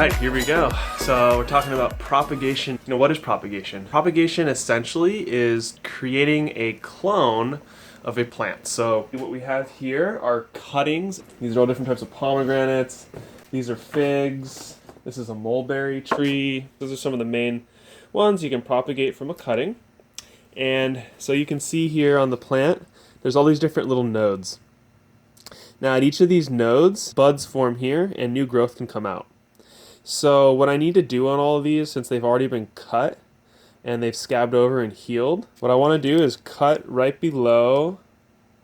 Right, here we go. So we're talking about propagation. What is propagation? Propagation essentially is creating a clone of a plant. So what we have here are cuttings. These are all different types of pomegranates. These are figs. This is a mulberry tree. Those are some of the main ones you can propagate from a cutting. And so you can see here on the plant, there's all these different little nodes. Now at each of these nodes, buds form here and new growth can come out. So what I need to do on all of these, since they've already been cut and they've scabbed over and healed, what I want to do is cut right below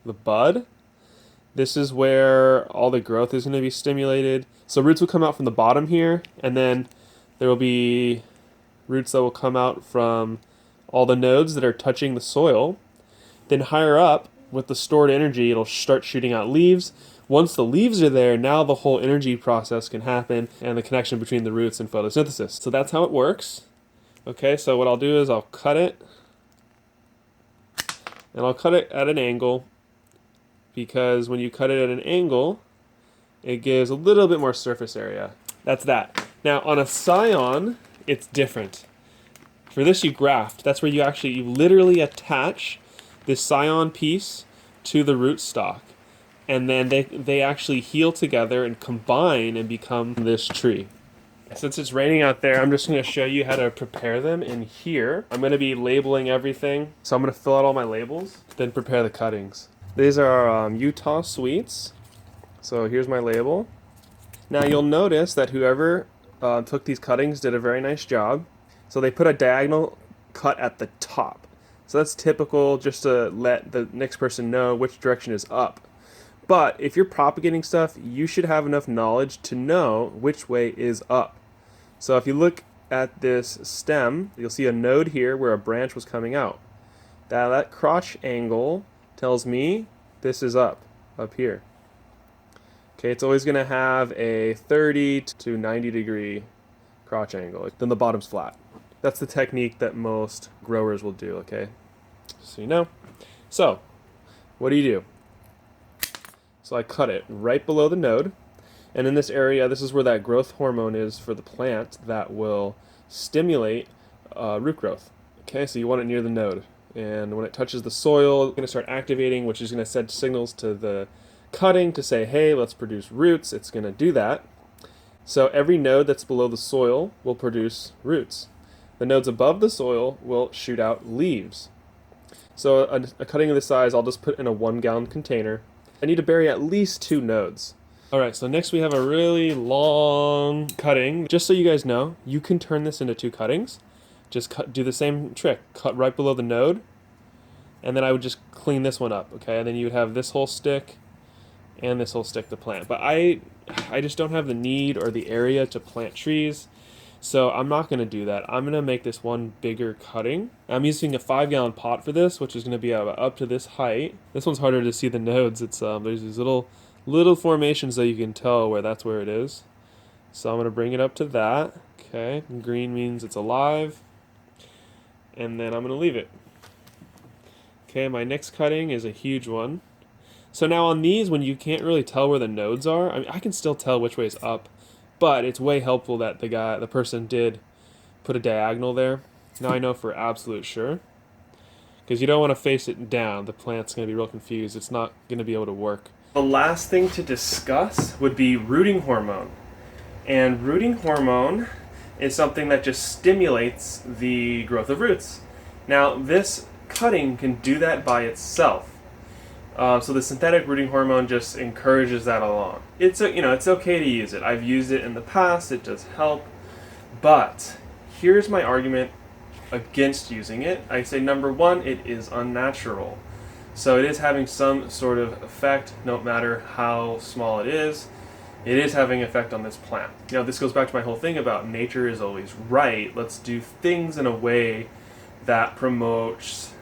the bud. This is where all the growth is going to be stimulated. So roots will come out from the bottom here, and then there will be roots that will come out from all the nodes that are touching the soil. Then higher up, with the stored energy, it'll start shooting out leaves. Once the leaves are there, now the whole energy process can happen and the connection between the roots and photosynthesis. So that's how it works. Okay, so what I'll do is I'll cut it, and I'll cut it at an angle, because when you cut it at an angle, it gives a little bit more surface area. That's that. Now on a scion, it's different. For this you graft. That's where you literally attach this scion piece to the rootstock. And then they actually heal together and combine and become this tree. Since it's raining out there, I'm just going to show you how to prepare them in here. I'm going to be labeling everything. So I'm going to fill out all my labels, then prepare the cuttings. These are Utah sweets. So here's my label. Now you'll notice that whoever took these cuttings did a very nice job. So they put a diagonal cut at the top. So that's typical, just to let the next person know which direction is up. But if you're propagating stuff, you should have enough knowledge to know which way is up. So if you look at this stem, you'll see a node here where a branch was coming out. That crotch angle tells me this is up here. Okay, it's always going to have a 30 to 90 degree crotch angle. Then the bottom's flat. That's the technique that most growers will do, okay? So you know. So, what do? So I cut it right below the node, and in this area, this is where that growth hormone is for the plant that will stimulate root growth. Okay, so you want it near the node, and when it touches the soil, it's going to start activating, which is going to send signals to the cutting to say, hey, let's produce roots. It's going to do that. So every node that's below the soil will produce roots. The nodes above the soil will shoot out leaves. So a cutting of this size, I'll just put in a 1-gallon container. I need to bury at least 2 nodes. Alright, so next we have a really long cutting. Just so you guys know, you can turn this into 2 cuttings. Just do the same trick. Cut right below the node, and then I would just clean this one up, okay? And then you would have this whole stick and this whole stick to plant. But I just don't have the need or the area to plant trees, so I'm not going to do that. I'm going to make this one bigger cutting. I'm using a 5-gallon pot for this, which is going to be up to this height. This one's harder to see the nodes. It's there's these little formations that you can tell where that's where it is. So I'm going to bring it up to that. Okay, green means it's alive. And then I'm going to leave it. Okay, my next cutting is a huge one. So now on these, when you can't really tell where the nodes are, I mean, I can still tell which way is up. But it's way helpful that the person did put a diagonal there. Now I know for absolute sure. Because you don't want to face it down. The plant's going to be real confused. It's not going to be able to work. The last thing to discuss would be rooting hormone. And rooting hormone is something that just stimulates the growth of roots. Now this cutting can do that by itself. So the synthetic rooting hormone just encourages that along. It's okay to use it. I've used it in the past. It does help. But here's my argument against using it. I say number 1, it is unnatural. So it is having some sort of effect, no matter how small it is. It is having an effect on this plant. This goes back to my whole thing about nature is always right. Let's do things in a way that promotes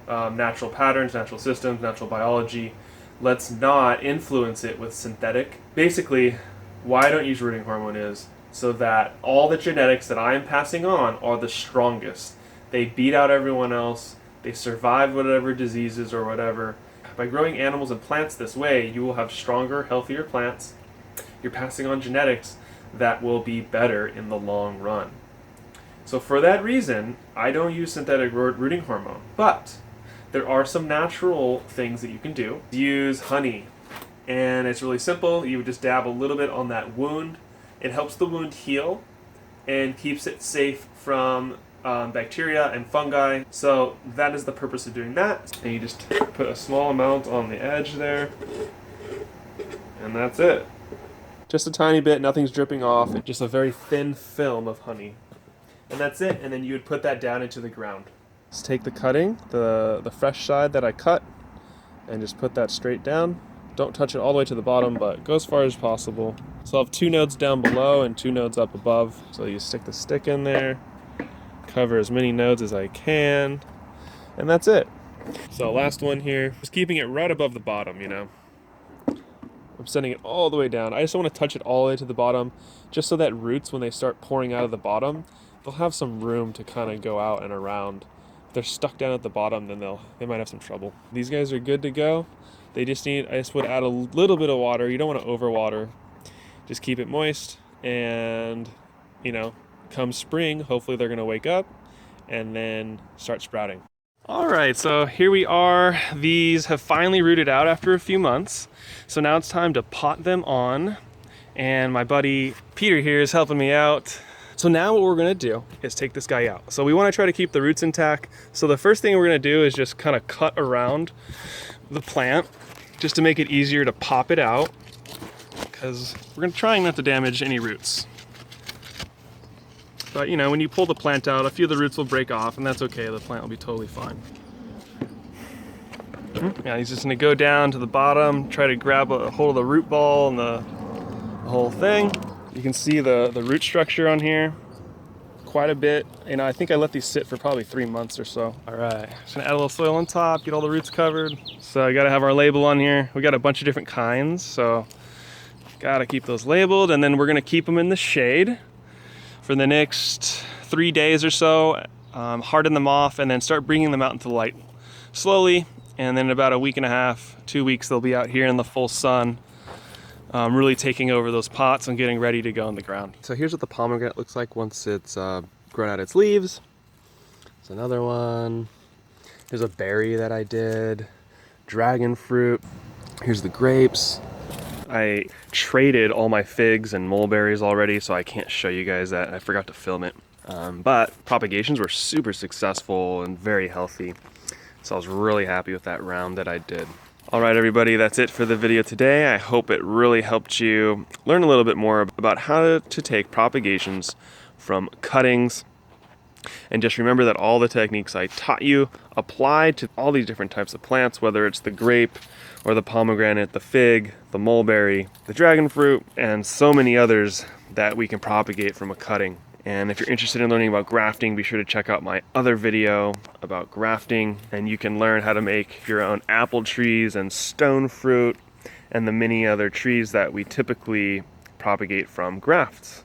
natural patterns, natural systems, natural biology. Let's not influence it with synthetic. Basically, why I don't use rooting hormone is so that all the genetics that I am passing on are the strongest. They beat out everyone else. They survive whatever diseases or whatever. By growing animals and plants this way, you will have stronger, healthier plants. You're passing on genetics that will be better in the long run. So for that reason, I don't use synthetic rooting hormone, but there are some natural things that you can do. Use honey, and it's really simple. You would just dab a little bit on that wound. It helps the wound heal and keeps it safe from bacteria and fungi. So that is the purpose of doing that. And you just put a small amount on the edge there, and that's it. Just a tiny bit, nothing's dripping off, just a very thin film of honey. And that's it, and then you would put that down into the ground. Just take the cutting, the fresh side that I cut, and just put that straight down. Don't touch it all the way to the bottom, but go as far as possible. So I'll have 2 nodes down below and 2 nodes up above. So you stick the stick in there, cover as many nodes as I can, and that's it. So last one here, just keeping it right above the bottom, you know. I'm sending it all the way down. I just don't want to touch it all the way to the bottom, just so that roots, when they start pouring out of the bottom, they'll have some room to kind of go out and around. If they're stuck down at the bottom, then they might have some trouble. These guys are good to go. I just would add a little bit of water. You don't want to overwater. Just keep it moist, and you know, come spring, hopefully they're gonna wake up and then start sprouting. All right, so here we are. These have finally rooted out after a few months. So now it's time to pot them on, and my buddy Peter here is helping me out. So now what we're gonna do is take this guy out. So we wanna try to keep the roots intact. So the first thing we're gonna do is just kind of cut around the plant just to make it easier to pop it out, because we're gonna try not to damage any roots. But you know, when you pull the plant out, a few of the roots will break off, and that's okay, the plant will be totally fine. Yeah, he's just gonna go down to the bottom, try to grab a hold of the root ball and the whole thing. You can see the root structure on here, quite a bit. You know, I think I let these sit for probably 3 months or so. All right, just gonna add a little soil on top, get all the roots covered. So I gotta have our label on here. We got a bunch of different kinds, so gotta keep those labeled, and then we're gonna keep them in the shade for the next 3 days or so, harden them off, and then start bringing them out into the light slowly. And then in about a week and a half, 2 weeks, they'll be out here in the full sun, really taking over those pots and getting ready to go in the ground. So here's what the pomegranate looks like once it's grown out its leaves. There's another one. Here's a berry that I did. Dragon fruit. Here's the grapes. I traded all my figs and mulberries already, so I can't show you guys that. I forgot to film it. But propagations were super successful and very healthy. So I was really happy with that round that I did. All right, everybody, that's it for the video today. I hope it really helped you learn a little bit more about how to take propagations from cuttings. And just remember that all the techniques I taught you apply to all these different types of plants, whether it's the grape or the pomegranate, the fig, the mulberry, the dragon fruit, and so many others that we can propagate from a cutting. And if you're interested in learning about grafting, be sure to check out my other video about grafting, and you can learn how to make your own apple trees and stone fruit and the many other trees that we typically propagate from grafts.